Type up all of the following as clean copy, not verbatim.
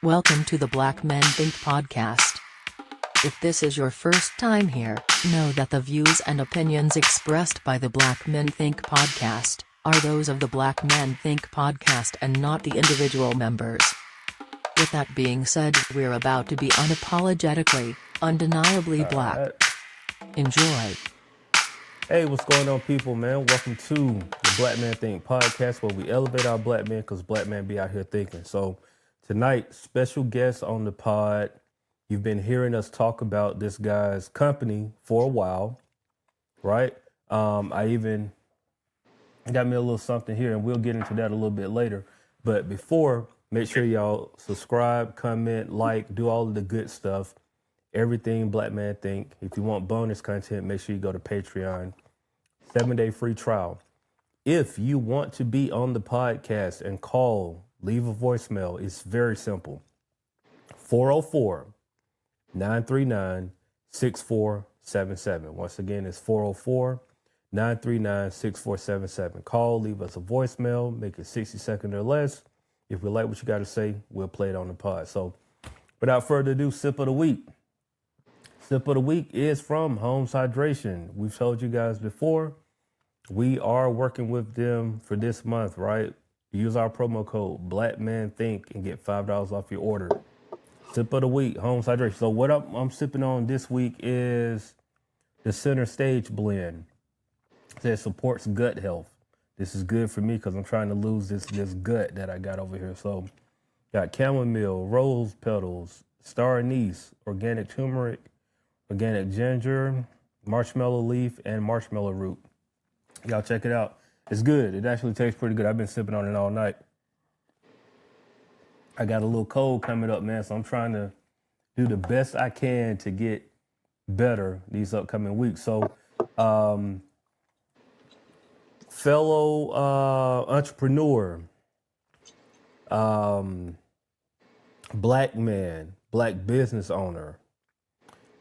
Welcome to the Black Men Think podcast. If this is your first time here, know that the views and opinions expressed by the Black Men Think podcast are those of the Black Men Think podcast and not the individual members. With that being said, we're about to be unapologetically, undeniably black. Alright. Enjoy. Hey, what's going on, people, man? Welcome to the Black Man Think podcast, where we elevate our black men because black men be out here thinking. So tonight, special guest on the pod. You've been hearing us talk about this guy's company for a while, right? I even got me a little something here, and we'll get into that a little bit later. But before, make sure y'all subscribe, comment, like, do all of the good stuff. Everything Black Man Think. If you want bonus content, make sure you go to Patreon. 7-day free trial. If you want to be on the podcast and call, leave a voicemail, it's very simple. 404-939-6477. Once again, it's 404-939-6477. Call, leave us a voicemail, make it 60 seconds or less. If we like what you got to say, we'll play it on the pod. So without further ado, sip of the week. Sip of the week is from Holmes Hydration. We've told you guys before, we are working with them for this month, right? Use our promo code BlackManThink and get $5 off your order. Sip of the week, Holmes Hydration. So what I'm sipping on this week is the Center Stage blend. It says supports gut health. This is good for me because I'm trying to lose this gut that I got over here. So got chamomile, rose petals, star anise, organic turmeric, organic ginger, marshmallow leaf, and marshmallow root. Y'all check it out. It's good. It actually tastes pretty good. I've been sipping on it all night. I got a little cold coming up, man, so I'm trying to do the best I can to get better these upcoming weeks. So, fellow entrepreneur, black man, black business owner,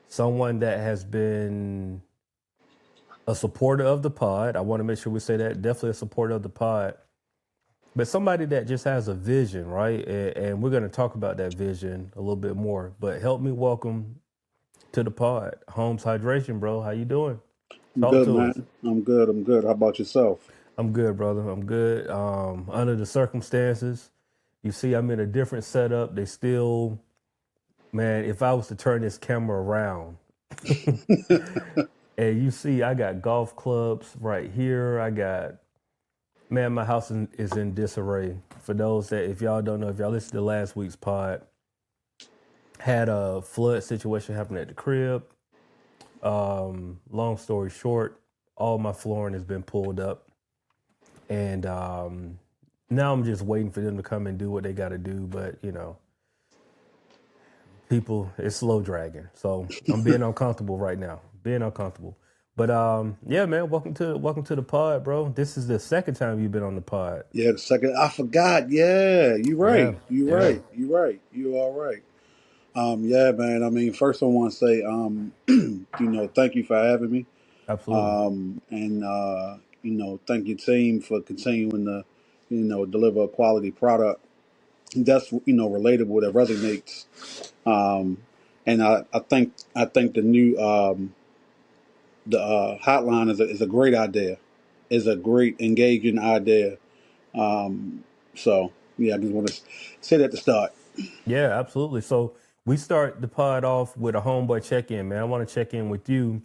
someone that has been a supporter of the pod. I want to make sure we say that. Definitely a supporter of the pod. But somebody that just has a vision, right? And we're going to talk about that vision a little bit more. But help me welcome to the pod, Holmes Hydration, bro. How you doing? I'm good, man. I'm good. How about yourself? I'm good, brother. I'm good. Under the circumstances, you see I'm in a different setup. They still... Man, if I was to turn this camera around and you see I got golf clubs right here. My house is in disarray. For those that, if y'all don't know, if y'all listened to last week's pod, had a flood situation happen at the crib. Long story short, all my flooring has been pulled up. And now I'm just waiting for them to come and do what they got to do. But, you know, people, it's slow dragging. So I'm being uncomfortable right now. But yeah, man, welcome to the pod, bro. This is the second time you've been on the pod. Yeah, the second. I forgot. Yeah, you're right. Yeah, You're yeah. right. You're right. You are right. Yeah, man. I mean, first I want to say, thank you for having me. Absolutely. Thank your team for continuing to, deliver a quality product that's, relatable, that resonates. And I think the new hotline is a great idea. Is a great engaging idea. So yeah, I just want to say that at the start. Yeah, absolutely. So we start the pod off with a homeboy check-in, man. I want to check in with you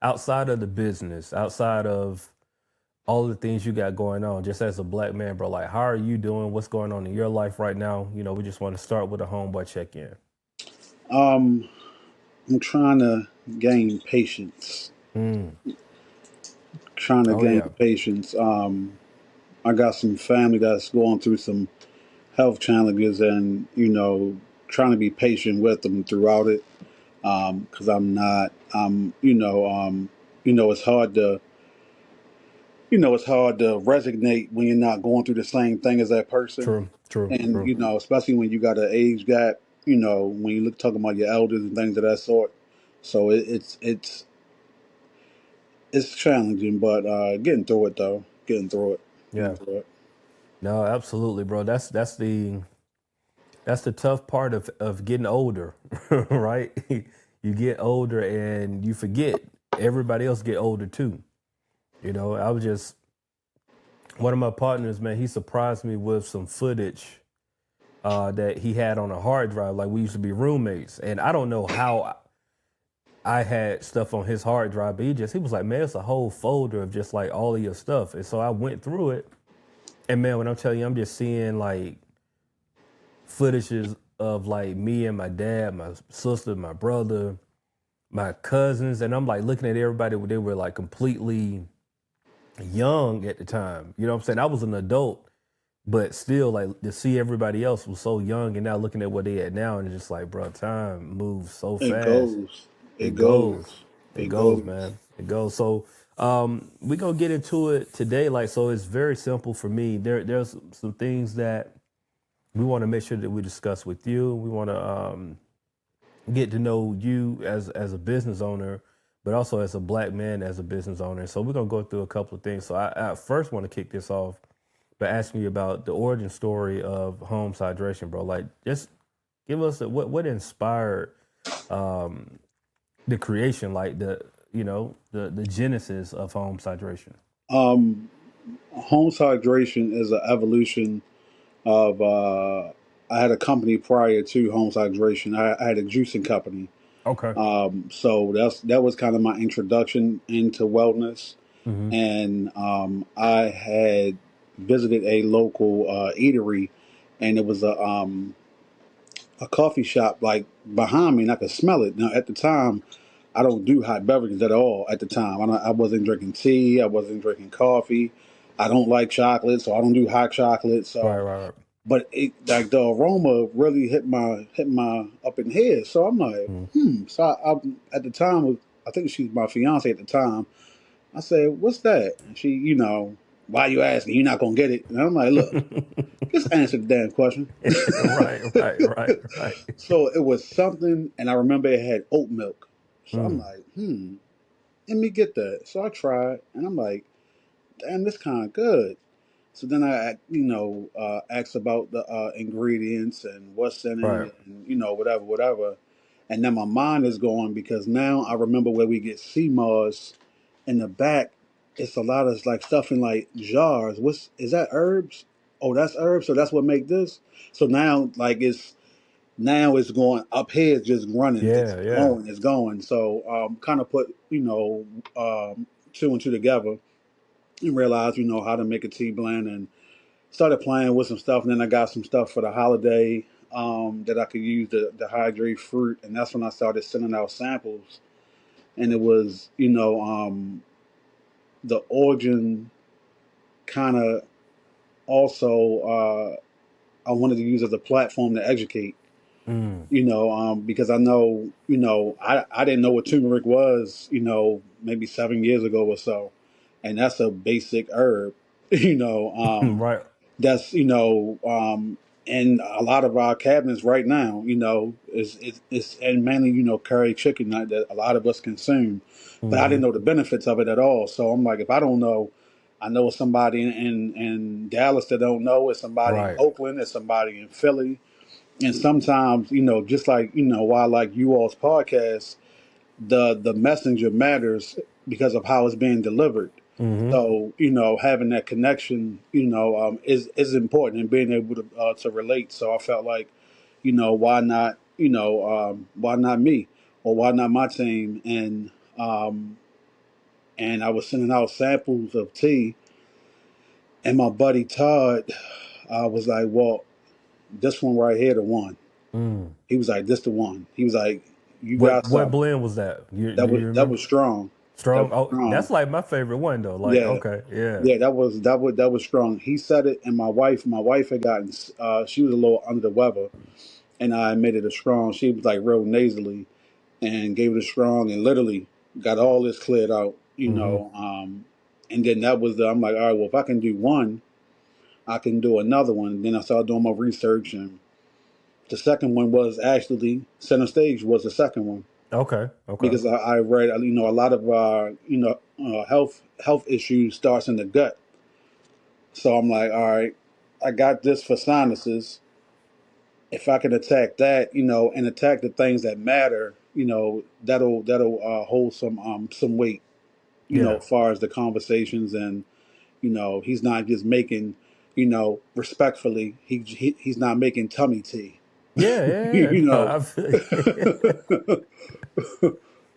outside of the business, outside of all the things you got going on, just as a black man, bro. Like, how are you doing? What's going on in your life right now? You know, we just want to start with a homeboy check-in. I'm trying to gain patience. Patience. I got some family that's going through some health challenges, and trying to be patient with them throughout it. Because I'm not. It's hard to. It's hard to resonate when you're not going through the same thing as that person. True. And especially when you got an age gap. When you look talking about your elders and things of that sort. So it's challenging, but getting through it though. Yeah. No, absolutely, bro. That's the That's the tough part of getting older, right? You get older and you forget everybody else get older too. You know, I was just one of my partners, man. He surprised me with some footage that he had on a hard drive. Like we used to be roommates, and I don't know how I had stuff on his hard drive, but he was like, man, it's a whole folder of just like all of your stuff. And so I went through it, and man, when I'm telling you, I'm just seeing like footages of like me and my dad, my sister, my brother, my cousins, and I'm like looking at everybody when they were like completely young at the time. You know what I'm saying? I was an adult, but still like to see everybody else was so young, and now looking at what they at now, and it's just like, bro, time moves so It fast. goes. It It goes. goes. It It goes, goes. man. It goes. So we gonna get into it today. Like, so it's very simple for me. There's some things that we want to make sure that we discuss with you. We want to get to know you as a business owner, but also as a black man as a business owner. So we're gonna go through a couple of things. So I first want to kick this off by asking you about the origin story of Holmes Hydration, bro. Like, just give us what inspired the creation, like the genesis of Holmes Hydration. Um, Holmes Hydration is an evolution of. I had a company prior to Holmes Hydration. I had a juicing company. Okay. So that was kind of my introduction into wellness. Mm-hmm. And I had visited a local eatery, and it was a coffee shop like behind me, and I could smell it. Now at the time, I don't do hot beverages at all. At the time, I wasn't drinking tea. I wasn't drinking coffee. I don't like chocolate, so I don't do hot chocolate. Right, So, right, right. but it like the aroma really hit my up in here. So I'm like, Mm-hmm. So I at the time, I think she's my fiance at the time. I said, "What's that?" And she, why you asking? You're not gonna get it. And I'm like, "Look, just answer the damn question." Right, right, right, right. So it was something, and I remember it had oat milk. So I'm Mm. like, let me get that. So I tried, and I'm like, damn, this kind of good. So then I, asked about the ingredients and what's in Right. it, and whatever, whatever. And then my mind is going because now I remember where we get sea moss in the back. It's a lot of like stuff in like jars. What's is that herbs? Oh, that's herbs. So that's what make this. So now like it's going up here. It's just running. It's Yeah, yeah. going. It's going. So kind of put two and two together and realized how to make a tea blend and started playing with some stuff. And then I got some stuff for the holiday that I could use to hydrate fruit. And that's when I started sending out samples. And it was the origin kind of also I wanted to use as a platform to educate. Mm. Because I know, I didn't know what turmeric was, maybe 7 years ago or so, and that's a basic herb, you know, Right. that's in a lot of our cabinets right now, is and mainly curry chicken that a lot of us consume, but I Mm-hmm. didn't know the benefits of it at all. So I'm like, if I don't know, I know somebody in Dallas that don't know, it's somebody in Right. Oakland, it's somebody in Philly, and sometimes just like why I like you all's podcast, the messenger matters because of how it's being delivered. Mm-hmm. So having that connection is important and being able to relate. So I felt like why not why not me or why not my team, um, and I was sending out samples of tea, and my buddy Todd was like, well, this one right here, the one. Mm. He was like, "This the one." He was like, "You got What something." blend was that? Do That was you that remember? was strong. That Strong. was Oh, strong. that's like my favorite one though. Like, Yeah, okay, yeah. yeah. That was strong. He said it, and my wife had gotten. She was a little under the weather, and I made it a strong. She was like real nasally, and gave it a strong, and literally got all this cleared out. Mm-hmm. And then that was the. I'm like, all right, well, if I can do one, I can do another one. Then I started doing my research, and the second one was actually center stage was the second one. Okay. Okay. Because I read, a lot of health issues starts in the gut. So I'm like, all right, I got this for sinuses. if I can attack that, and attack the things that matter, that'll hold some weight, Yeah. as far as the conversations. And he's not just making, respectfully, he's not making tummy tea. Yeah, yeah, yeah. you No, know I feel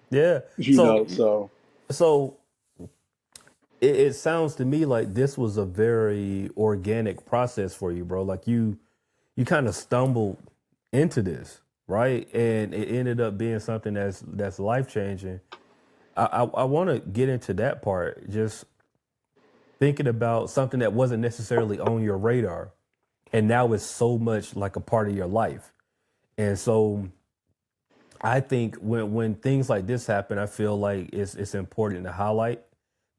yeah. you know so So it sounds to me like this was a very organic process for you, bro. Like you kind of stumbled into this, right? And it ended up being something that's life changing. I want to get into that part. Just thinking about something that wasn't necessarily on your radar, and now it's so much like a part of your life. And so I think when things like this happen, I feel like it's important to highlight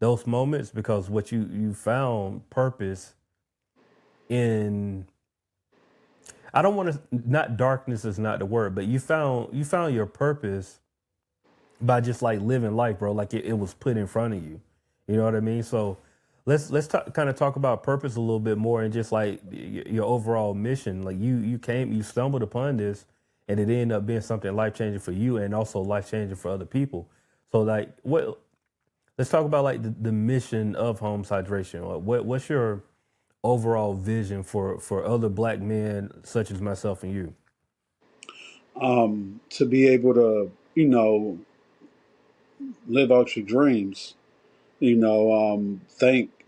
those moments because what you found purpose in. I don't want to, not darkness is not the word, but you found your purpose by just like living life, bro. Like it was put in front of you. You know what I mean? So let's kind of talk about purpose a little bit more and just like your overall mission. Like you stumbled upon this, and it ended up being something life changing for you and also life changing for other people. So like what? Let's talk about like the mission of Holmes Hydration. Like, what's your overall vision for other black men such as myself and you? to be able to, live out your dreams, think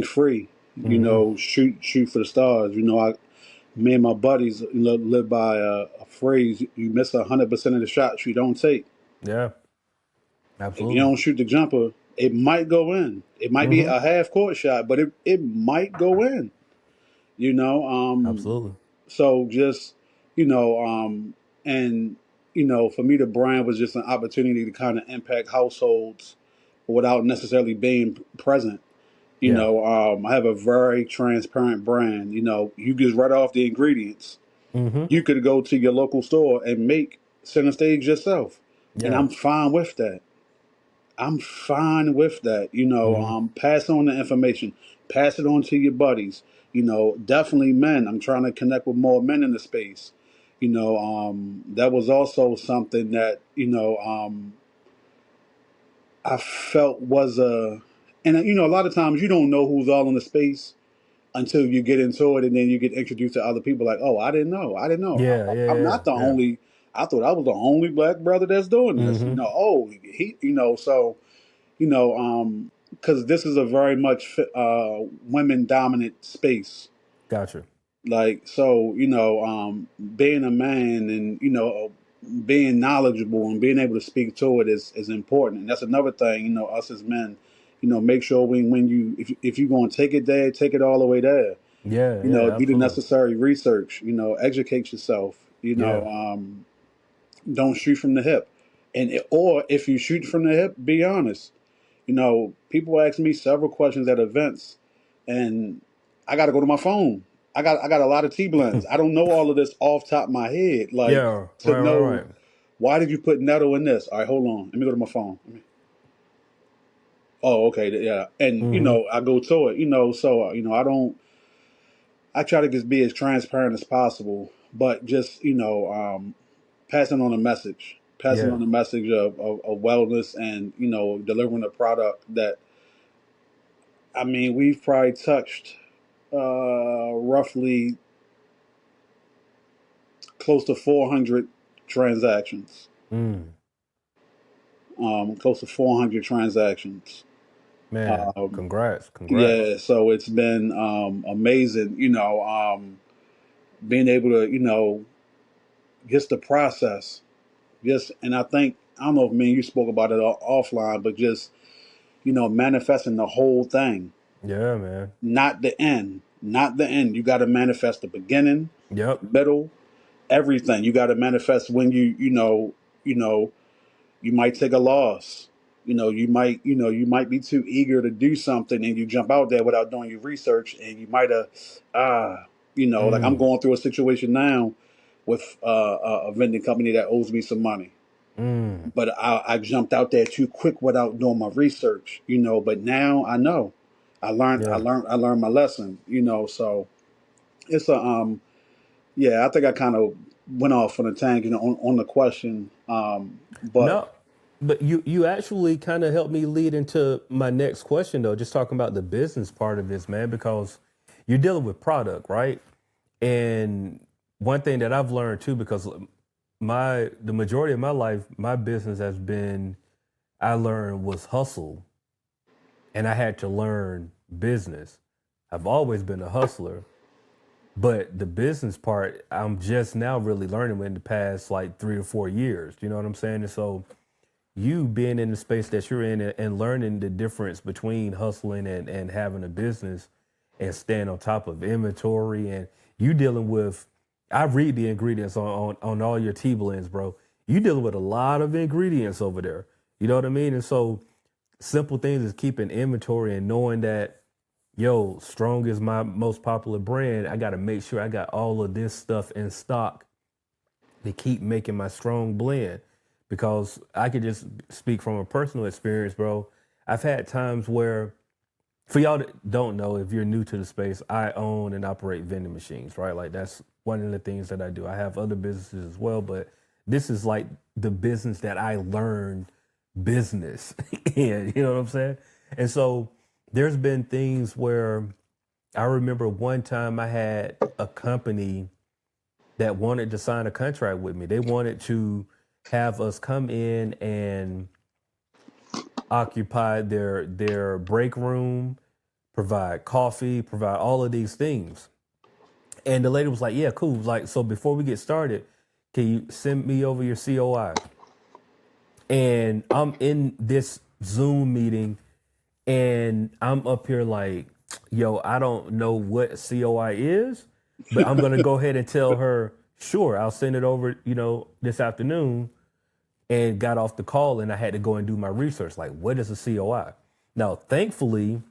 free, Hmm. shoot for the stars. Me and my buddies live by a phrase: you miss 100% of the shots you don't take. Yeah, If you absolutely. don't shoot the jumper, it might go in. It might be Hmm. a half court shot, but it might go in. You know, Absolutely. so just you know, and for me, the brand was just an opportunity to kind of impact households without necessarily being present. Yeah. I have a very transparent brand. You just read off the ingredients. Hmm. You could go to your local store and make center stage yourself, and Yeah. I'm fine with that. I'm fine with that. Hmm. Pass on the information, pass it on to your buddies. Definitely men. I'm trying to connect with more men in the space. That was also something that I felt was and a lot of times you don't know who's all in the space until you get into it, and then you get introduced to other people. Like, oh, I didn't know. I didn't know. Yeah. Yeah. I'm Yeah. not the Yeah. only. I thought I was the only black brother that's doing this. Hmm. Oh, he. So because this is a very much women dominant space. Gotcha. Like, so, being a man and, being knowledgeable and being able to speak to it is important. And that's another thing, us as men, make sure when if you're going to take it there, take it all the way there. Yeah. Yeah. Do the Absolutely. necessary research, educate yourself, Yeah. don't shoot from the hip. Or if you shoot from the hip, be honest. People ask me several questions at events, and I got to go to my phone. I got a lot of T blends. I don't know all of this off top of my head. Like, Yeah. to Right. Right. know Right. why did you put nettle in this? All right, hold on. Let me go to my phone. Oh, okay, yeah. And Hmm. I go to it. So I don't. I try to just be as transparent as possible, but just passing on a message, passing Yeah. on a message of wellness, and delivering a product that, I mean, we've probably touched roughly close to 400 transactions. Mm. Close to 400 transactions. Man, Um, congrats. Congrats. yeah, so it's been amazing, being able to, just the process. Just, and I don't know if me and you spoke about it offline, but just, manifesting the whole thing, Yeah, man. not the end. Not the end. You got to manifest the beginning, Yep. middle, everything. You got to manifest when you know, you might take a loss. You might be too eager to do something and you jump out there without doing your research, and you might have, like I'm Mm. going through a situation now with a vending company that owes me some money. Mm. But I jumped out there too quick without doing my research, but now I know. I Yeah. learned my lesson, so it's yeah, I think I kind of went off on a tangent on the question. But No, but you actually kind of helped me lead into my next question though, just talking about the business part of this, man, because you're dealing with product, right? And one thing that I've learned too, because the majority of my life, my business has been, I learned was hustle, and I had to learn business. I've always been a hustler, but the business part, I'm just now really learning in the past like 3 or 4 years. You know what I'm saying? And so you being in the space that you're in and learning the difference between hustling and having a business and staying on top of inventory, and you dealing with, I read the ingredients on all your tea blends, bro. You dealing with a lot of ingredients over there. You know what I mean? And so simple things is keeping inventory and knowing that, yo, Strong is my most popular brand. I got to make sure I got all of this stuff in stock to keep making my strong blend, because I could just speak from a personal experience, bro. I've had times where, for y'all that don't know, if you're new to the space, I own and operate vending machines, right? Like that's one of the things that I do. I have other businesses as well, but this is like the business that I learned business in, you know what I'm saying? And so there's been things where I remember one time I had a company that wanted to sign a contract with me. They wanted to have us come in and occupy their break room, provide coffee, provide all of these things. And the lady was like, "Yeah, cool. Like, so before we get started, can you send me over your COI?" And I'm in this Zoom meeting, and I'm up here like, "Yo, I don't know what COI is, but I'm gonna go ahead and tell her, sure, I'll send it over, this afternoon." And got off the call, and I had to go and do my research. Like, what is a COI? Now, thankfully,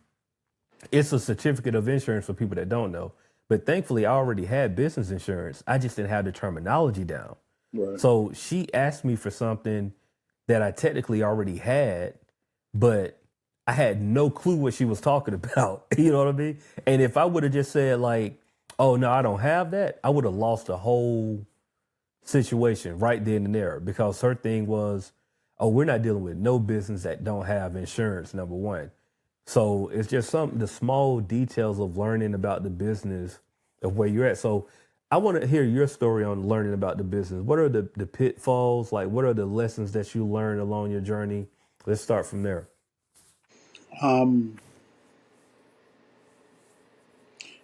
it's a certificate of insurance for people that don't know. But thankfully, I already had business insurance. I just didn't have the terminology down. right, So she asked me for something that I technically already had, but I had no clue what she was talking about. You know what I mean? And if I would have just said, like, oh, no, I don't have that, I would have lost the whole situation right then and there, because her thing was, oh, we're not dealing with no business that don't have insurance, number one. So it's just the small details of learning about the business of where you're at. So I want to hear your story on learning about the business. What are the pitfalls? Like, what are the lessons that you learned along your journey? Let's start from there. um,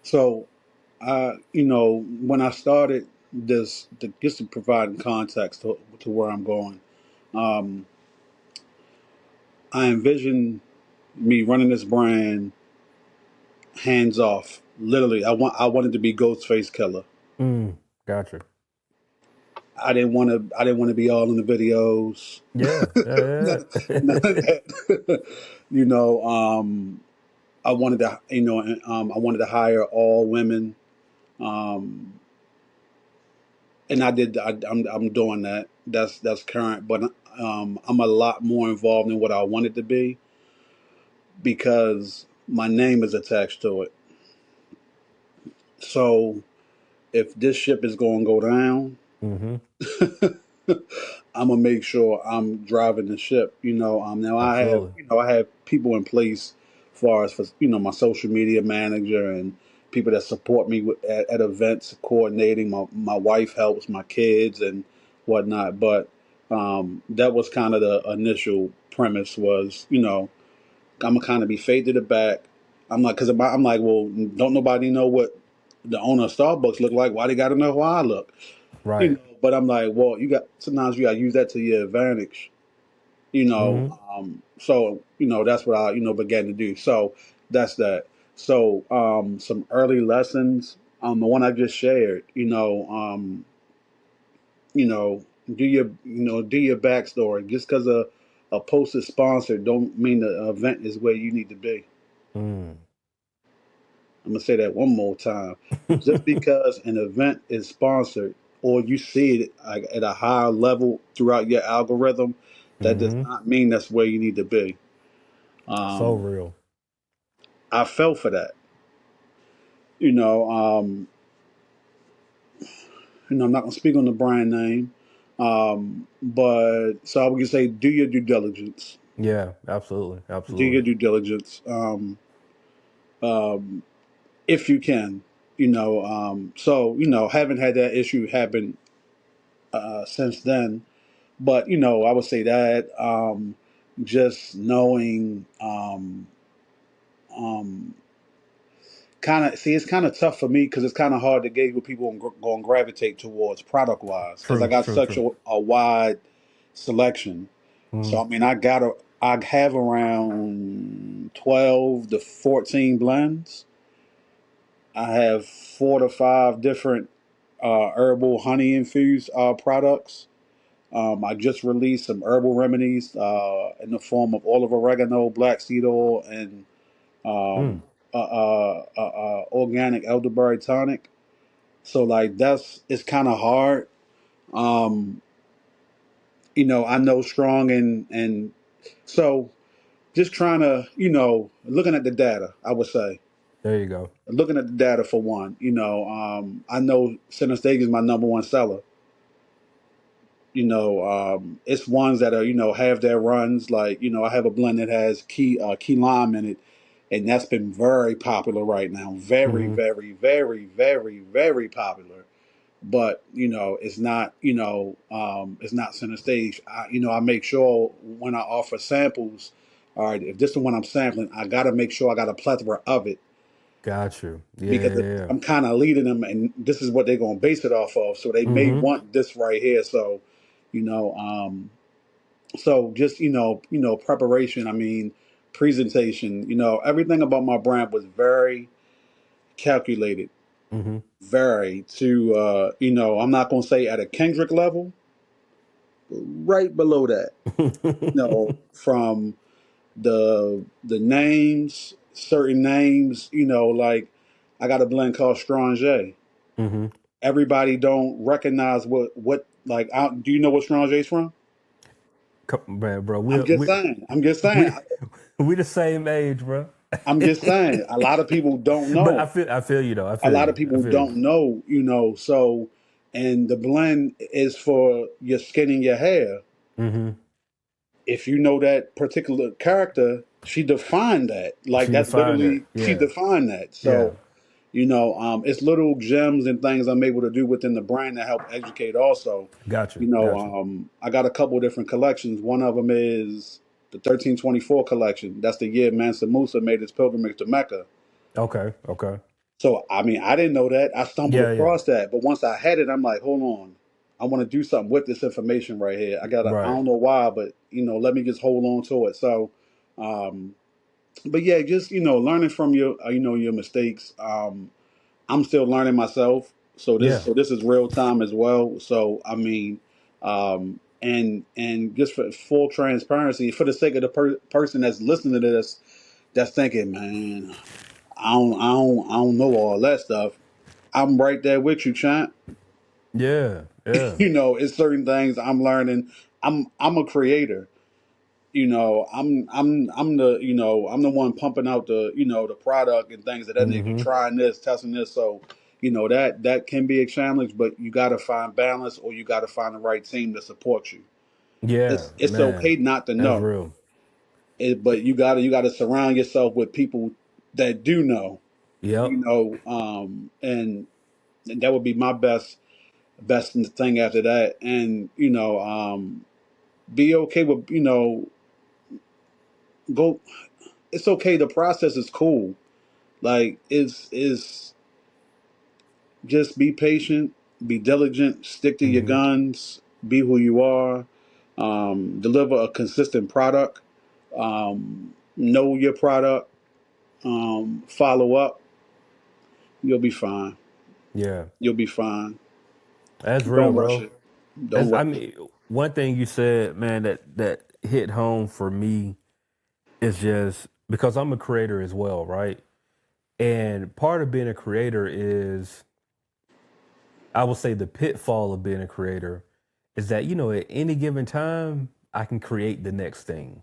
so when I started this, just to provide context to where I'm going, um, I envision me running this brand hands off. Literally, I wanted to be Ghostface Killer. Gotcha. I didn't want to be all in the videos. Yeah. Yeah. None of Yeah. that. you know, I wanted to, I wanted to hire all women, um, and I did. I'm doing that. That's current, but I'm a lot more involved in what I wanted to be because my name is attached to it. So if this ship is going to go down, Mm-hmm. I'm gonna make sure I'm driving the ship. Now Absolutely. I have people in place, as far as for my social media manager and people that support me at events, coordinating. My wife helps, my kids and whatnot. But that was kind of the initial premise was, I'm gonna kind of be fade to the back. I'm like, I'm like, well, don't nobody know what the owner of Starbucks look like? Why they got to know how I look? Right. But I'm like, well, sometimes you got to use that to your advantage. Mm-hmm. So that's what I began to do. So that's that. So some early lessons. The one I just shared. Do your backstory. Just because a post is sponsored, don't mean the event is where you need to be. Mm. I'm gonna say that one more time. Just because an event is sponsored or you see it like at a higher level throughout your algorithm, that does Mm-hmm. not mean that's where you need to be. So Um, real. I fell for that. You know, um, I'm not gonna speak on the brand name, but so I would say do your due diligence. Yeah, absolutely, Do your absolutely. due diligence, if you can. So haven't had that issue happen since then. But I would say that just knowing, um, kind of see, it's kind of tough for me because it's kind of hard to gauge what people going to gravitate towards product wise because I True, got true, such true. a wide selection. So Mhm. I mean, I have around 12 to 14 blends. I have 4 to 5 different herbal honey infused products. I just released some herbal remedies in the form of olive oregano, black seed oil, and Mm. um, organic elderberry tonic. So like it's kind of hard. Um, I know strong and so just trying to looking at the data. I would say There you go. looking at the data for one. I know Center Stage is my number one seller. It's ones that are have their runs. Like I have a blend that has key lime in it, and that's been very popular right now. Very, Hmm. very, very, very, very popular. But it's not center stage. I make sure when I offer samples. All right, if this is the one I'm sampling, I got to make sure I got a plethora of it Got you. Yeah, because yeah, I'm kind of leading them, and this is what they're going to base it off of. So they yeah. may Hmm. want this right here. So, you know, so just preparation. I mean, presentation. Everything about my brand was very calculated, Hmm. very to I'm not going to say at a Kendrick level, right below that. From the names, certain names. Like I got a blend called Stranger. Hmm. Everybody don't recognize what like. Do you know what Stranger is from? Man, bro, I'm just saying. I'm just saying. we we the same age, bro. I'm just saying. A lot of people don't But know. I feel you though. I A feel lot you. of I people feel you. don't know. So and the blend is for your skin and your hair. Hmm. If you know that particular character, she defined that. Like She that's defined it. literally she Yeah. defined that. Yeah. So it's little gems and things I'm able to do within the brand to help educate. Also, Got you. Got you. I got a couple different collections. One of them is the 1324 collection. That's the year Mansa Musa made his pilgrimage to Mecca. Okay. Okay. So I mean, I didn't know that. I stumbled Yeah. Yeah. across that, but once I had it, I'm like, hold on, I want to do something with this information right here. I Right. don't know why, but let me just hold on to it. So, um, but yeah, just learning from your your mistakes. I'm still learning myself, so Yeah. this is real time as well. So I mean, and just for full transparency, for the sake of the person that's listening to this, that's thinking, man, I don't know all that stuff. I'm right there with you, champ. Yeah. Yeah. It's certain things I'm learning. I'm a creator. I'm the one pumping out the product and things of that nature, Hmm. trying this, testing this. So that can be a challenge, but you got to find balance, or you got to find the right team to support you. Yeah. It's Man, okay not to that's know, real. but you got to surround yourself with people that do know. Yep. And that would be my best thing after that. And be okay with go. It's okay. The process is cool. Like is just be patient, be diligent, stick to your Hmm. guns, be who you are, deliver a consistent product, know your product, follow up. You'll be fine. Yeah. You'll be fine. That's real, Don't rush bro. it. Don't I rush it. mean, one thing you said, man, that hit home for me is just because I'm a creator as well, right? And part of being a creator is, I will say, the pitfall of being a creator is that at any given time I can create the next thing,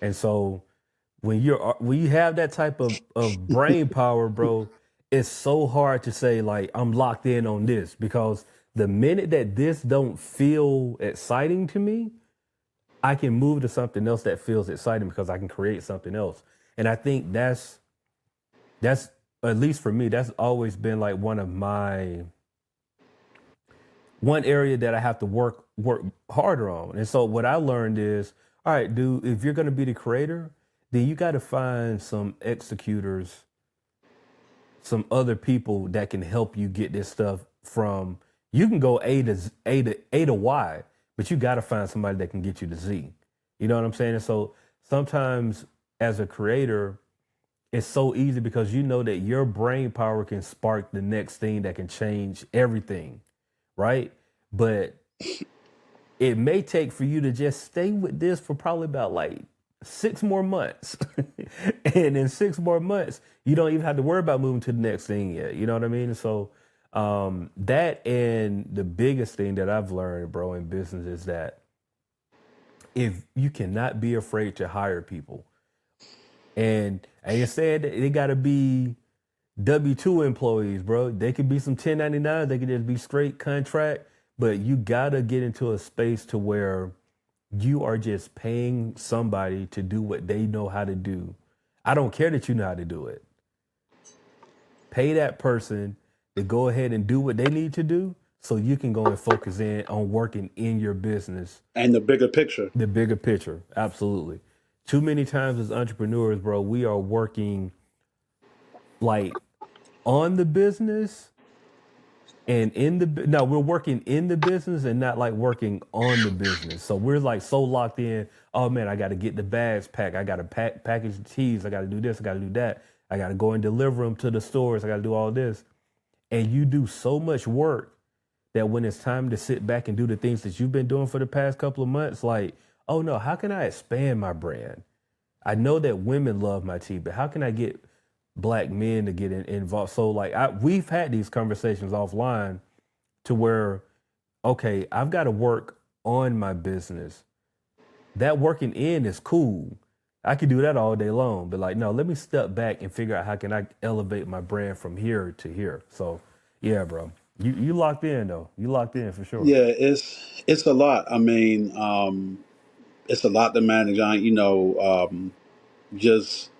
and so when you have that type of brain power, bro, it's so hard to say like I'm locked in on this because the minute that this don't feel exciting to me, I can move to something else that feels exciting because I can create something else. And I think that's at least for me, that's always been like one area that I have to work harder on. And so what I learned is, all right, dude, if you're gonna be the creator, then you gotta find some executors, some other people that can help you get this stuff from you can go A to Y, but you gotta find somebody that can get you to Z. You know what I'm saying? And so sometimes as a creator, it's so easy because you know that your brain power can spark the next thing that can change everything, right? But it may take for you to just stay with this for probably about like 6 more months. And in 6 more months, you don't even have to worry about moving to the next thing yet. You know what I mean? So that and the biggest thing that I've learned, bro, in business is that if you cannot be afraid to hire people, and I ain't saying that they gotta be W-2 employees, bro. They could be some 1099, they could just be straight contract, but you gotta get into a space to where you are just paying somebody to do what they know how to do. I don't care that you know how to do it. Pay that person to go ahead and do what they need to do so you can go and focus in on working in your business. And the bigger picture. The bigger picture, absolutely. Too many times as entrepreneurs, bro, we are working like on the business and no, we're working in the business and not like working on the business. So we're like so locked in. Oh man, I got to get the bags packed. I got to package the teas. I got to do this. I got to do that. I got to go and deliver them to the stores. I got to do all this. And you do so much work that when it's time to sit back and do the things that you've been doing for the past couple of months, like, oh no, how can I expand my brand? I know that women love my tea, but how can I get black men to get involved? So like we've had these conversations offline to where, okay, I've got to work on my business. That working in is cool. I could do that all day long, but like, no, let me step back and figure out how can I elevate my brand from here to here. So yeah, bro, you locked in though. You locked in for sure. Yeah, it's a lot. I mean, it's a lot to manage. Just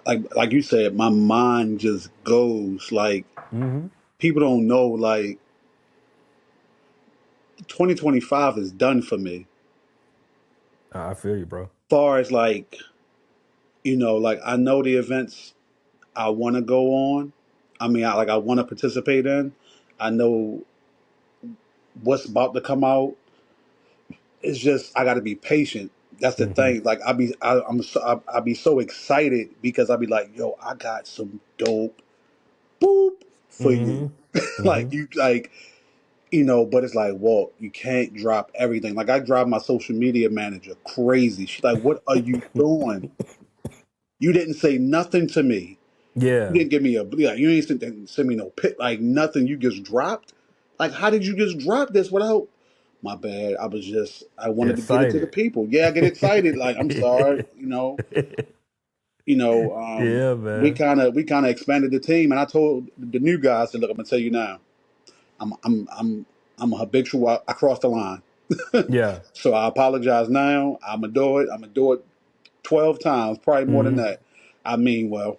like you said, my mind just goes like Mm-hmm. people don't know. Like 2025 is done for me. I feel you, bro. Far as like like I know the events I want to go on. I mean, I want to participate in. I know what's about to come out. It's just I got to be patient. That's the Mm-hmm. thing. Like I be so excited because I be like, yo, I got some dope boop for you. Mm-hmm. Mm-hmm. Like you like but it's like, Walt, you can't drop everything. Like I drive my social media manager crazy. She's like, what are you doing? You didn't say nothing to me. You Yeah. didn't give me you ain't send me no pic, like nothing. You just dropped. Like, how did you just drop this without? My bad. I wanted to get it to the Excited. people. Yeah, I get excited. Like, I'm sorry. You know, Yeah, we man. kind of expanded the team, and I told the new guys, I said, look, I'm gonna tell you now, I'm a habitual. I crossed the line, Yeah. so I apologize now. I'm gonna do it. I'm gonna do it 12 times, probably more than Mm-hmm. that. I mean, well,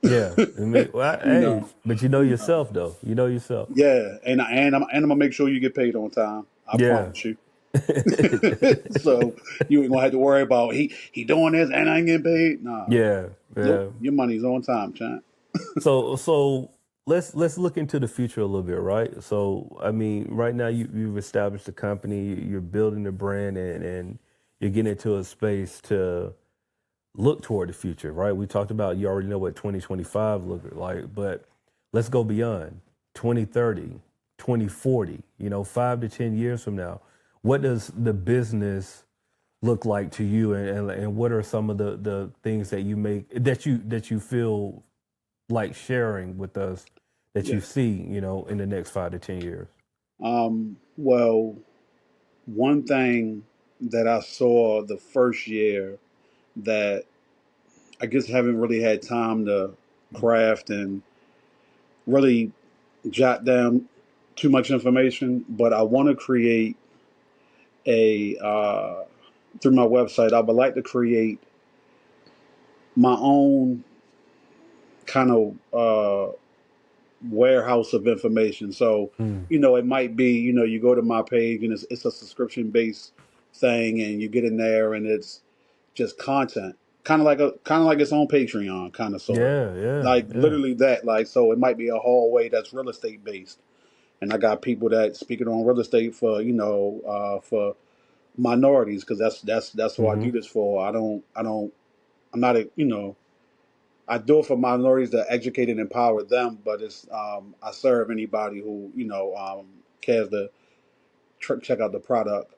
Yeah. I mean, well, you hey, know. but you know yourself though. You know yourself. Yeah, and I'm gonna make sure you get paid on time. I Yeah. promise you. So you ain't gonna have to worry about he doing this and I ain't getting paid. Nah, Yeah. nope. Yeah. Your money's on time, champ. So let's look into the future a little bit, right? So I mean, right now you've established a company, you're building a brand, and you're getting into a space to look toward the future, right? We talked about you already know what 2025 look like, but let's go beyond 2030, 2040, 5 to 10 years from now. What does the business look like to you and what are some of the things that you feel like sharing with us that Yeah. you see, in the next 5 to 10 years? Well, one thing that I saw the first year that I guess haven't really had time to craft and really jot down too much information, but I want to create a through my website. I would like to create my own kind of warehouse of information. So, Mm. it might be, you go to my page and it's a subscription based thing, and you get in there and it's just content, kind of like its own Patreon, kind of sort of Yeah, yeah, like yeah. literally that. Like, so it might be a hallway that's real estate based, and I got people that speaking on real estate for for minorities, because that's what I Mm-hmm. do this for. I'm not a I do it for minorities to educate and empower them, but it's I serve anybody who cares to check out the product.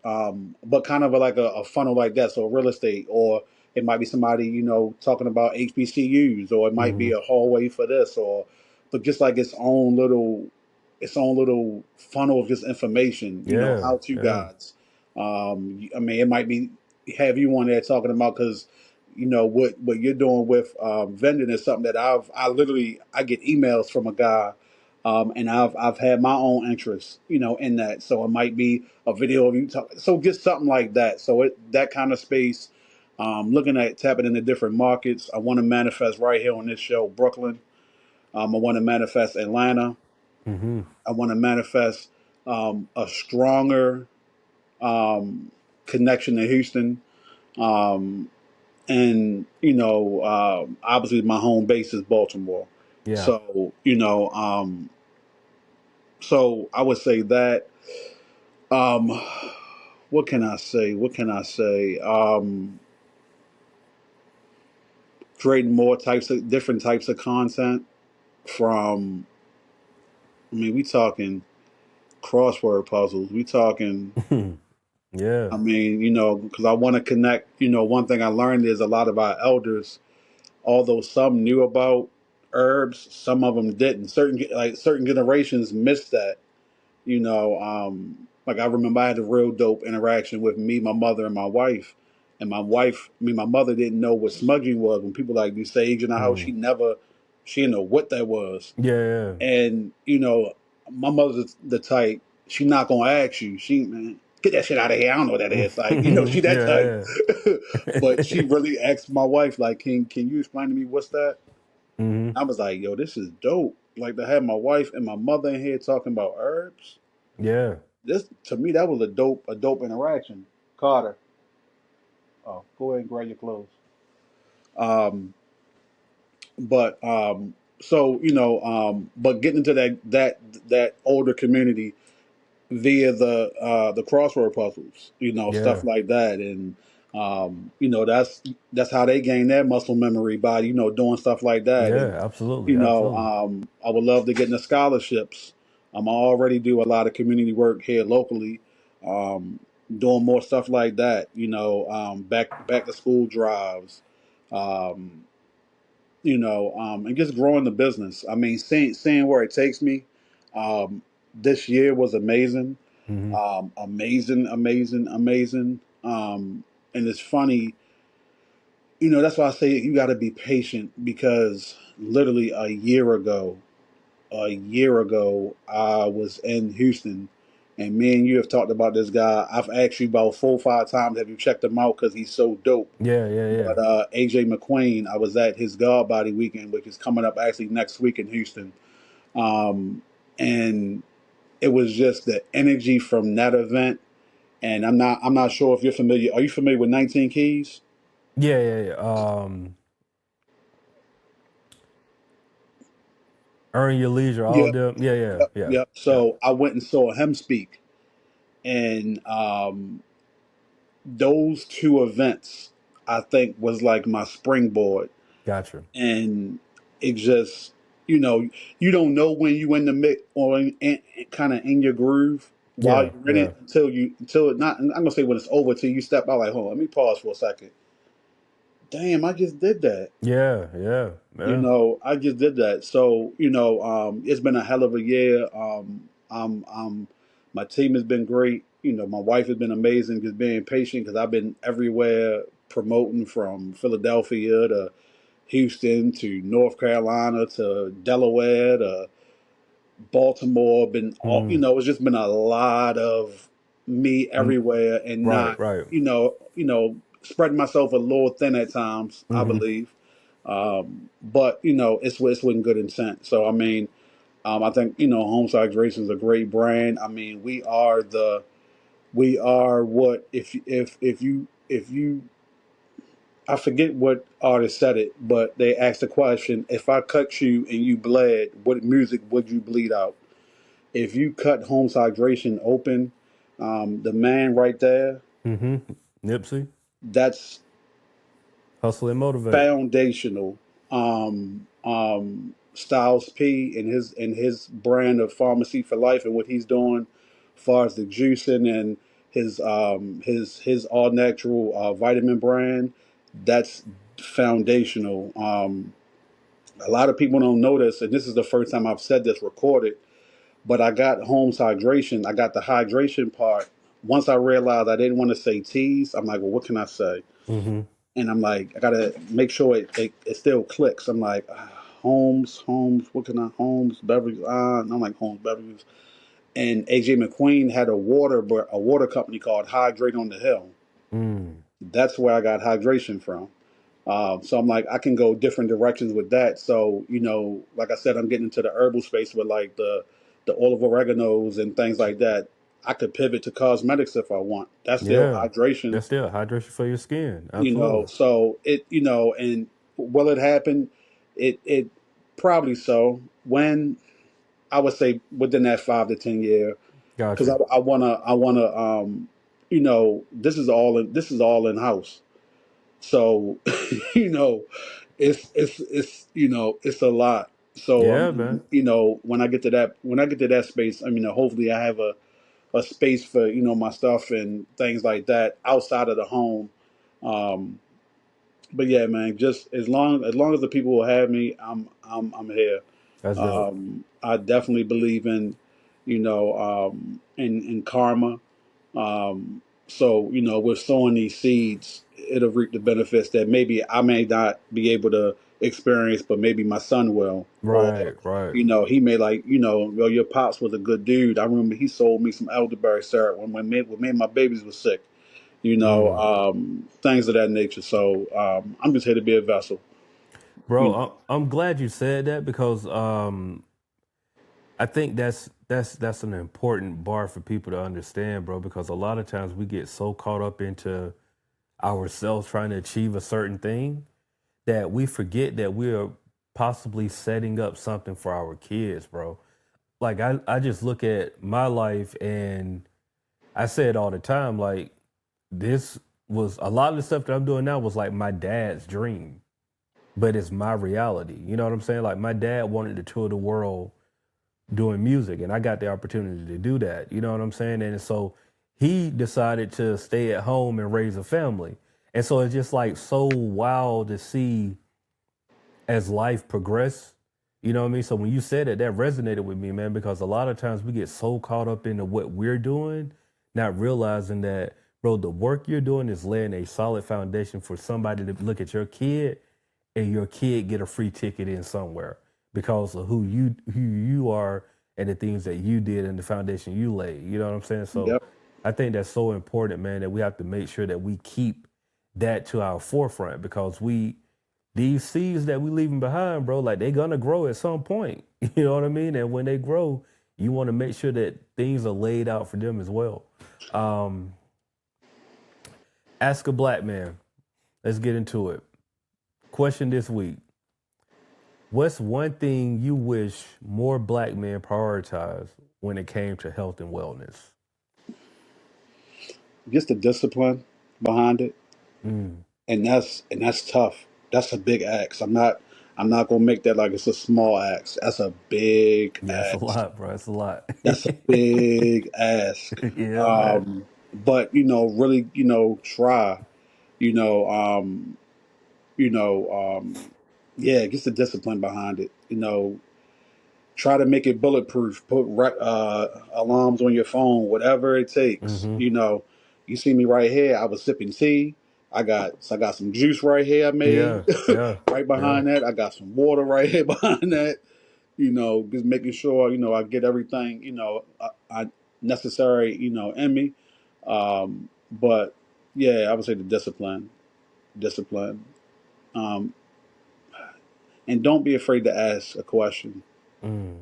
But kind of like a funnel like that. So real estate, or it might be somebody talking about HBCUs, or it might Mm-hmm. be a hallway for this, or but just like its own little funnel of just information. Yeah, How to yeah. guides. I mean, it might be have you on there talking about, because what you're doing with vending is something that I get emails from a guy, and I've had my own interest, in that. So it might be a video of you talk. So just something like that. So that kind of space, looking at tapping into different markets. I want to manifest right here on this show, Brooklyn. I want to manifest Atlanta. Mm-hmm. I want to manifest a stronger connection to Houston. Um, and obviously my home base is Baltimore. Yeah. So so I would say that. Um, what can I say? What can I say? Creating more types of different types of content from. I mean, we talking crossword puzzles. We talking. Yeah. I mean, because I want to connect. One thing I learned is a lot of our elders, although some knew about herbs, some of them didn't. Certain generations missed that. Like I remember I had a real dope interaction with me, my mother, and my wife. And my mother didn't know what smudging was. When people like do sage in the house, Mm. she didn't know what that was. Yeah, yeah. And my mother's the type, she not gonna ask you. She, man, get that shit out of here. I don't know what that is. Like, she that type. Yeah, But yeah. she really asked my wife, like, can you explain to me what's that? Mm-hmm. I was like, yo, this is dope. Like to have my wife and my mother in here talking about herbs. Yeah. This to me that was a dope interaction. Carter, oh, go ahead and grab your clothes. Um, but so but getting into that older community via the crossword puzzles, stuff Yeah. like that, and that's how they gain their muscle memory by doing stuff like that, and Yeah, absolutely. Absolutely. I would love to get into scholarships. I already do a lot of community work here locally, um, doing more stuff like that. Back to school drives, um, and just growing the business. I mean, seeing where it takes me. This year was amazing, Mm-hmm. amazing, amazing, amazing. And it's funny, that's why I say you got to be patient, because literally a year ago, I was in Houston, and me and you have talked about this guy. I've asked you about 4 or 5 times, have you checked him out? Because he's so dope. Yeah, yeah, yeah. But AJ McQueen, I was at his God Body weekend, which is coming up actually next week in Houston. Um, and it was just the energy from that event. And I'm not sure if you're familiar. Are you familiar with 19 Keys? Yeah, yeah, yeah. Earn Your Leisure, all Yep, them. Yeah, yeah, yep, yeah, yep. yeah. So I went and saw him speak, and those two events, I think, was like my springboard. Gotcha. And it just, you know, you don't know when you in the mix or kind of in your groove while Yeah, you're in yeah, it, until it not. I'm gonna say when it's over, till you step out. Like, hold on, let me pause for a second. Damn, I just did that. yeah, yeah, yeah. I just did that. So, it's been a hell of a year. My team has been great. My wife has been amazing, just being patient, because I've been everywhere promoting, from Philadelphia to Houston to North Carolina to Delaware to Baltimore, been all, Mm. it's just been a lot of me everywhere and Right, not, right. spreading myself a little thin at times, I Mm-hmm. believe. But it's with good intent. So I mean, I think Holmes Hydration is a great brand. I mean, we are what if you I forget what artist said it, but they asked the question: if I cut you and you bled, what music would you bleed out? If you cut Holmes Hydration open, the man right there, Mm-hmm. Nipsey, that's hustle and motivate. foundational. Styles P and his brand of pharmacy for life and what he's doing, as far as the juicing and his all natural vitamin brand, that's foundational. A lot of people don't know this, and this is the first time I've said this recorded. But I got Holmes Hydration. I got the hydration part. Once I realized I didn't want to say teas, I'm like, well, what can I say? Mm-hmm. And I'm like, I gotta make sure it still clicks. I'm like, Holmes, what can I, Holmes beverages? And I'm like Holmes beverages. And AJ McQueen had a water company called Hydrate on the Hill. Mm. That's where I got hydration from. So I'm like, I can go different directions with that. So like I said, I'm getting into the herbal space with like the olive oreganos and things like that. I could pivot to cosmetics if I want. That's still Yeah. hydration. That's still hydration for your skin. Absolutely. So and will it happen? It probably so. When I would say within that 5 to 10 year, because Gotcha. I wanna this is all in house. So it's a lot. So Yeah, man. when I get to that space, I mean, hopefully I have a space for my stuff and things like that outside of the home. Um, but yeah, man, just as long as the people will have me, I'm here. That's dope. I definitely believe in in karma. So we're sowing these seeds, it'll reap the benefits that maybe I may not be able to experience, but maybe my son will, or Right, right. he may like well, your pops was a good dude. I remember he sold me some elderberry syrup when me and my babies were sick. Mm. Things of that nature. So I'm just here to be a vessel. You Bro, know, I'm glad you said that because I think that's an important bar for people to understand, bro, because a lot of times we get so caught up into ourselves trying to achieve a certain thing that we forget that we're possibly setting up something for our kids, bro. Like I just look at my life and I say it all the time, like this was a lot of the stuff that I'm doing now was like my dad's dream, but it's my reality. You know what I'm saying? Like my dad wanted to tour the world doing music and I got the opportunity to do that. You know what I'm saying? And so he decided to stay at home and raise a family. And so it's just like so wild to see as life progressed. You know what I mean? So when you said it, that resonated with me, man, because a lot of times we get so caught up into what we're doing, not realizing that, bro, the work you're doing is laying a solid foundation for somebody to look at your kid and your kid get a free ticket in somewhere because of who you are and the things that you did and the foundation you laid. You know what I'm saying? So yep, I think that's so important, man, that we have to make sure that we keep that to our forefront because these seeds that we leaving behind, bro, like they're gonna grow at some point. You know what I mean? And when they grow, you want to make sure that things are laid out for them as well. Um, ask a black man. Let's get into it. Question this week. What's one thing you wish more black men prioritize when it came to health and wellness? just the discipline behind it, Mm. and that's tough. That's a big ask. I'm not gonna make that like it's a small ask. That's a big Yeah, it's a ask. lot, bro. It's a lot. That's a big ask. Yeah, man. But really, try. You know, um, you know, yeah, just the discipline behind it. Try to make it bulletproof. Put alarms on your phone, whatever it takes. Mm-hmm. You see me right here. I was sipping tea. I got some juice right here I made. Yeah, yeah, Right yeah. behind that, I got some water right here behind that. just making sure, I get everything, I necessary, in me. But yeah, I would say the discipline. Um, and don't be afraid to ask a question. Mm.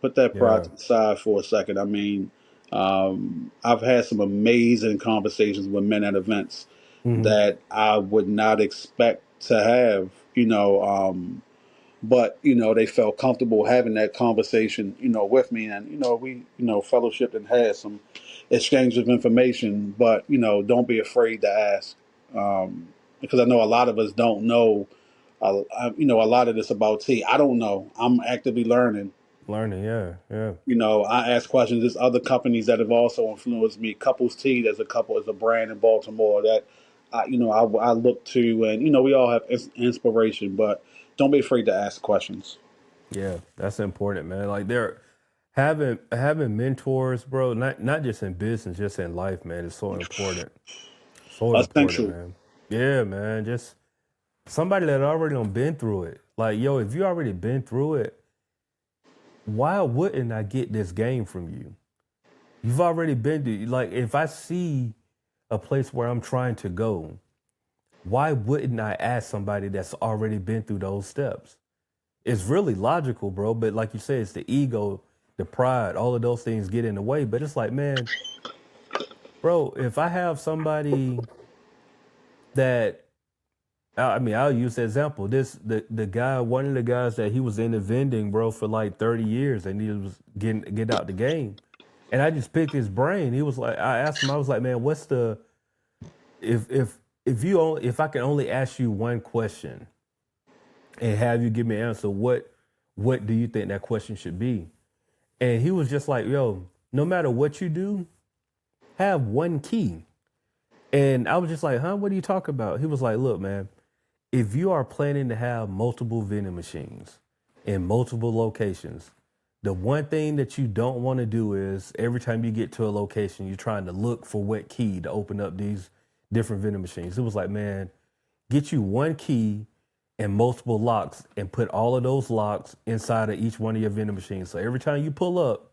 Put that pride Yeah. to the side for a second. I mean, I've had some amazing conversations with men at events Mm-hmm. that I would not expect to have, but they felt comfortable having that conversation, with me, and we, fellowshipped and had some exchange of information. But don't be afraid to ask, because I know a lot of us don't know. A lot of this about tea. I don't know. I'm actively learning. Learning. Yeah. Yeah. I ask questions. There's other companies that have also influenced me. Couples Tea, there's a brand in Baltimore that, I look to, and we all have inspiration, but don't be afraid to ask questions. Yeah. That's important, man. Like they're having mentors, bro. Not just in business, just in life, man. It's so important. So important, Essential. man. Yeah, man. Just somebody that already done been through it. Like, yo, if you already been through it, why wouldn't I get this game from you? You've already been to, like, if I see a place where I'm trying to go, why wouldn't I ask somebody that's already been through those steps? It's really logical, bro. But like you said, it's the ego, the pride, all of those things get in the way. But it's like, man, bro, if I have somebody that I mean, I'll use the example. The guy, one of the guys that he was in the vending, bro, for like 30 years, and he was get out the game. And I just picked his brain. He was like, I asked him, I was like, man, what's the if I can only ask you one question and have you give me an answer, what do you think that question should be? And he was just like, yo, no matter what you do, have one key. And I was just like, huh, what are you talking about? He was like, look, man, if you are planning to have multiple vending machines in multiple locations, the one thing that you don't want to do is every time you get to a location, you're trying to look for what key to open up these different vending machines. It was like, man, get you one key and multiple locks and put all of those locks inside of each one of your vending machines. So every time you pull up,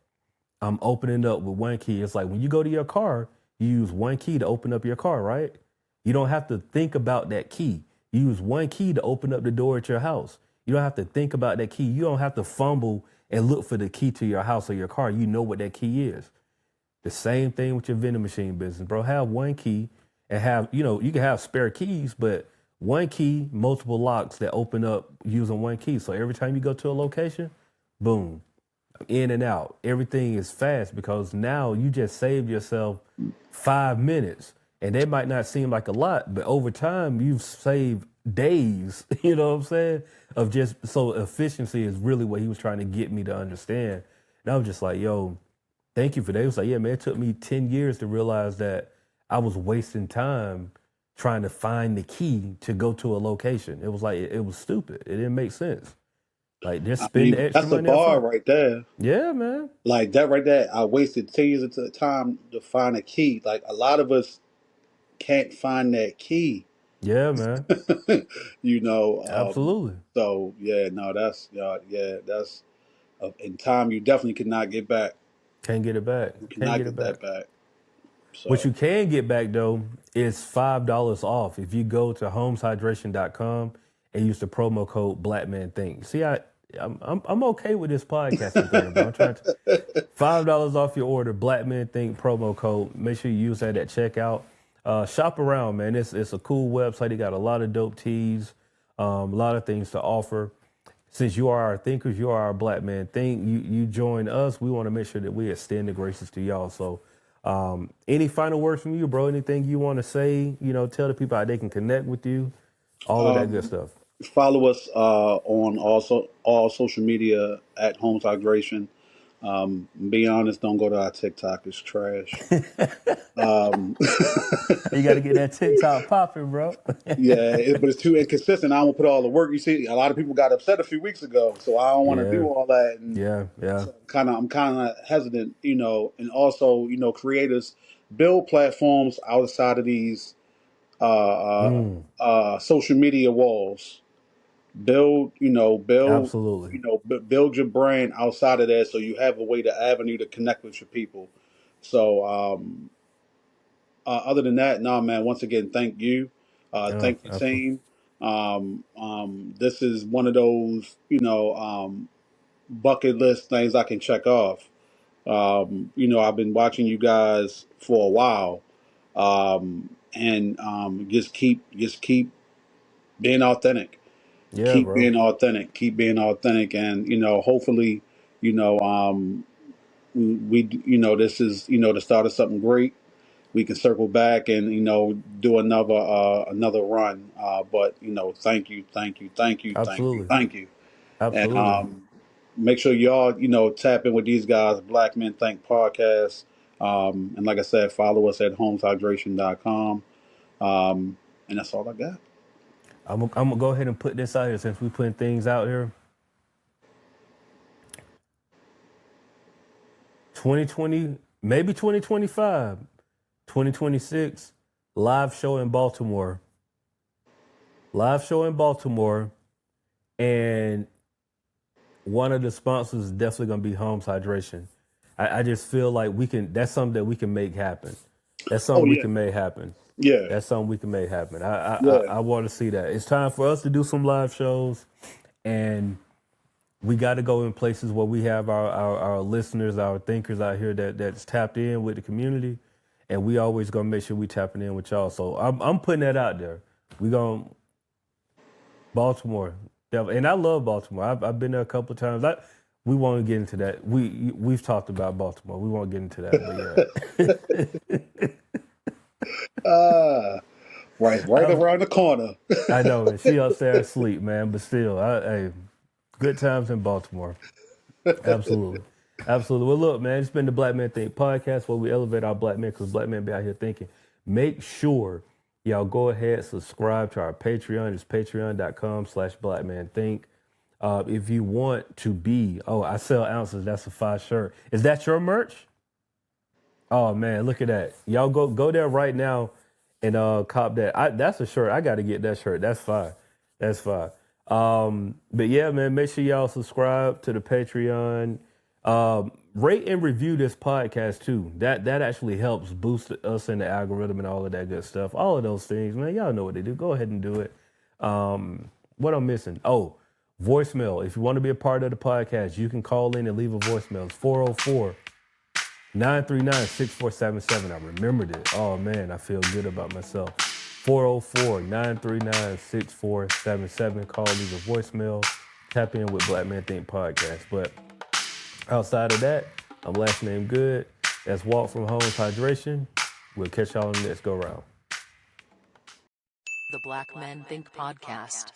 I'm opening up with one key. It's like when you go to your car, you use one key to open up your car, right? You don't have to think about that key. You use one key to open up the door at your house. You don't have to think about that key. You don't have to fumble and look for the key to your house or your car. You know what that key is. The same thing with your vending machine business, bro. Have one key and have, you can have spare keys, but one key, multiple locks that open up using one key. So every time you go to a location, boom, in and out. Everything is fast because now you just saved yourself 5 minutes. And that might not seem like a lot, but over time you've saved days, you know what I'm saying? Of just so efficiency is really what he was trying to get me to understand. And I was just like, yo, thank you for that. He was like, yeah, man, it took me 10 years to realize that I was wasting time trying to find the key to go to a location. It was like, it was stupid. It didn't make sense. Like, just I spend the mean, extra that's a money up bar front. right there. Yeah, man. Like that right there, I wasted 10 years of time to find a key. Like a lot of us can't find that key. Yeah, man. you know. Absolutely. So yeah, no, that's in time you definitely cannot get back. Can't get it back. You Can't cannot get it get back. that back. What So you can get back though is $5 off if you go to homeshydration.com and use the promo code BlackmanThink. See, I'm okay with this podcasting thing, bro. I'm trying to $5 off your order, BlackmanThink promo code. Make sure you use that at checkout. Shop around, man. It's a cool website. They got a lot of dope teas, a lot of things to offer. Since you are our thinkers, you are our Black Man Think. You join us. We want to make sure that we extend the graces to y'all. So, any final words from you, bro? Anything you want to say? Tell the people how they can connect with you. All of that good stuff. follow us on also all social media at Holmes Hydration. Be honest, don't go to our TikTok. It's trash. Um, You got to get that TikTok popping, bro. yeah, but it's too inconsistent. I don't put all the work. You see, a lot of people got upset a few weeks ago, so I don't want to do Yeah, all that. And yeah, yeah. so I'm kind of hesitant, and also, creators build platforms outside of these uh, Mm, social media walls. build, Absolutely. build your brand outside of that, so you have a way to avenue to connect with your people. So, other than that, no, man. Once again, thank you, Yeah, thank your absolutely. team. This is one of those, bucket list things I can check off. I've been watching you guys for a while, and just keep being authentic. Yeah, Keep bro. being authentic. Keep being authentic, and hopefully, you know, um, this is the start of something great. We can circle back and do another run. But thank you, thank you, thank you, thank you, Absolutely. thank you, and Absolutely. make sure y'all tap in with these guys. Black Men Think podcast, and like I said, follow us at homeshydration.com. And that's all I got. I'm gonna go ahead and put this out here since we putting things out here. 2020, maybe 2025, 2026, live show in Baltimore. Live show in Baltimore. And one of the sponsors is definitely gonna be Holmes Hydration. I just feel like that's something that we can make happen. That's Oh something we yeah, can make happen. yeah, That's something we can make happen. yeah. I want to see that. It's time for us to do some live shows, and we got to go in places where we have our listeners, our thinkers out here that's tapped in with the community, and we always gonna make sure we tapping in with y'all. So I'm putting that out there. We gonna Baltimore, and I love Baltimore. I've been there a couple of times. We won't get into that. We've talked about Baltimore. We won't get into that, but yeah. Right around the corner. I know, man. She upstairs asleep, man. But still, hey, good times in Baltimore. Absolutely. Absolutely. Well, look, man, it's been the Black Men Think podcast where we elevate our black men because black men be out here thinking. Make sure y'all go ahead, subscribe to our Patreon. It's patreon.com/blackmanthink. If you want to be, I sell ounces. That's a fire shirt. Is that your merch? Oh man, look at that. Y'all go there right now and cop that. That's a shirt. I gotta get that shirt. That's fine. That's fine. But yeah, man, make sure y'all subscribe to the Patreon. Rate and review this podcast too. That actually helps boost us in the algorithm and all of that good stuff. All of those things, man. Y'all know what they do. Go ahead and do it. What I'm missing? Oh, voicemail. If you want to be a part of the podcast, you can call in and leave a voicemail. It's 404-939-6477. I remembered it. Oh man, I feel good about myself. 404-939-6477. Call, leave a voicemail. Tap in with Black Men Think podcast. But outside of that, I'm last name good. That's Walt from Holmes Hydration. We'll catch y'all on the next go round. The Black Men Think podcast.